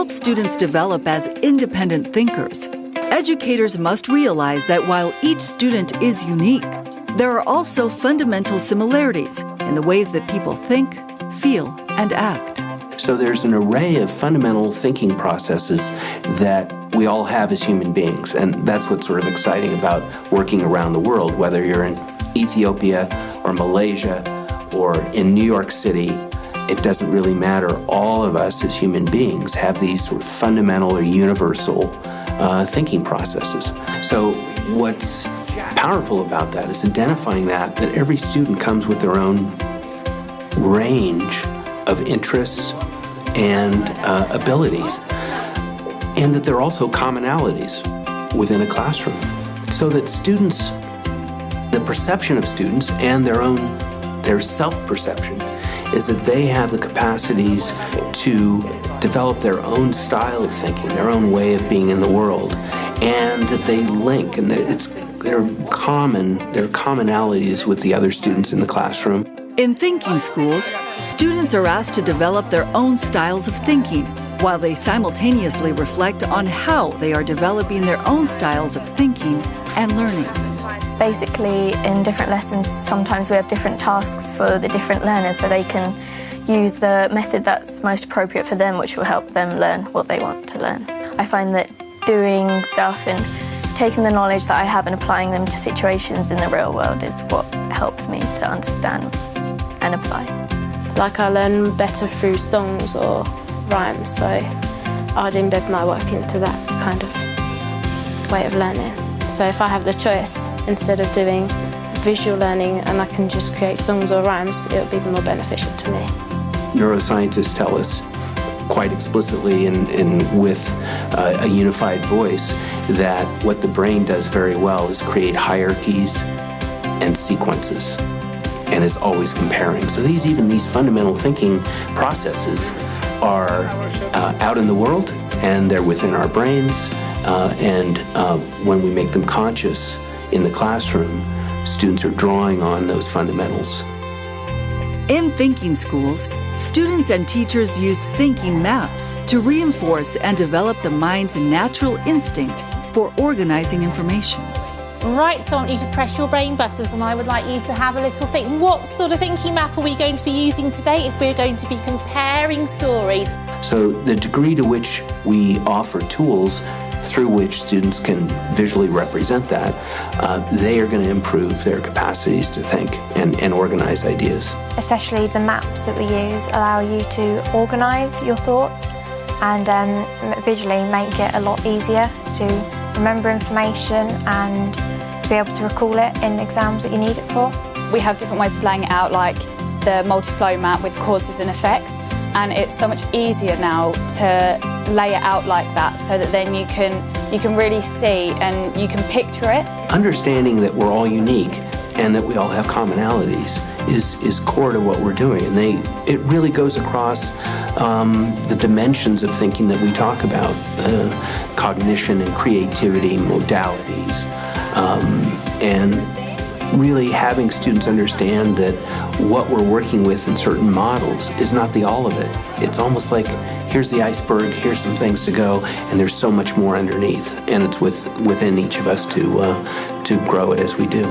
help students develop as independent thinkers, educators must realize that while each student is unique, there are also fundamental similarities in the ways that people think, feel, and act. So there's an array of fundamental thinking processes that we all have as human beings, and that's what's sort of exciting about working around the world, whether you're in Ethiopia or Malaysia or in New York City. It doesn't really matter. All of us as human beings have these sort of fundamental or universal thinking processes. So what's powerful about that is identifying that every student comes with their own range of interests and abilities, and that there are also commonalities within a classroom, so that students, the perception of students and their self-perception is that they have the capacities to develop their own style of thinking, their own way of being in the world, and that they link, and there are commonalities with the other students in the classroom. In thinking schools, students are asked to develop their own styles of thinking, while they simultaneously reflect on how they are developing their own styles of thinking and learning. Basically, in different lessons, sometimes we have different tasks for the different learners so they can use the method that's most appropriate for them, which will help them learn what they want to learn. I find that doing stuff and taking the knowledge that I have and applying them to situations in the real world is what helps me to understand and apply. Like I learn better through songs or rhymes, so I'd embed my work into that kind of way of learning. So if I have the choice, instead of doing visual learning and I can just create songs or rhymes, it would be more beneficial to me. Neuroscientists tell us quite explicitly and with a unified voice that what the brain does very well is create hierarchies and sequences, and is always comparing. So even these fundamental thinking processes are out in the world, and they're within our brains, and when we make them conscious in the classroom, students are drawing on those fundamentals. In thinking schools, students and teachers use thinking maps to reinforce and develop the mind's natural instinct for organizing information. Right, so I want you to press your brain buttons and I would like you to have a little think. What sort of thinking map are we going to be using today if we're going to be comparing stories? So the degree to which we offer tools through which students can visually represent that, they are going to improve their capacities to think and organize ideas. Especially the maps that we use allow you to organise your thoughts and visually make it a lot easier to remember information and be able to recall it in exams that you need it for. We have different ways of laying it out, like the multi-flow map with causes and effects, and it's so much easier now to lay it out like that so that then you can really see and you can picture it. Understanding that we're all unique and that we all have commonalities is core to what we're doing, and it really goes across the dimensions of thinking that we talk about, cognition and creativity, modalities, and really having students understand that what we're working with in certain models is not the all of it. It's almost like, here's the iceberg, here's some things to go, and there's so much more underneath, and it's within each of us to grow it as we do.